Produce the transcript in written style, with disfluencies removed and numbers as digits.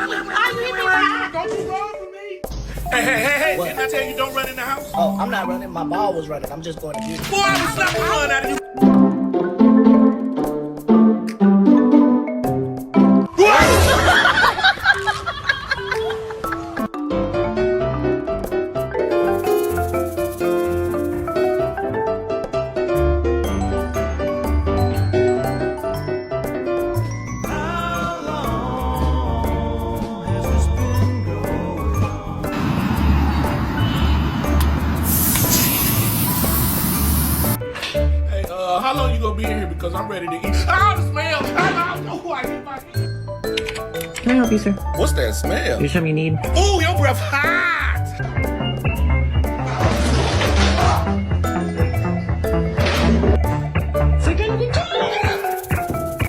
Don't you run for me? Hey, What? didn't I tell you don't run in the house? Oh, I'm not running. My ball was running. I'm just going to beauty. Boy, I will slap the fun out of you. Hey, how long you gonna be in here? Because I'm ready to eat. Oh, the smell! Oh, I need my Can I help you, sir? What's that smell? Is there something you need? Oh, your breath hot!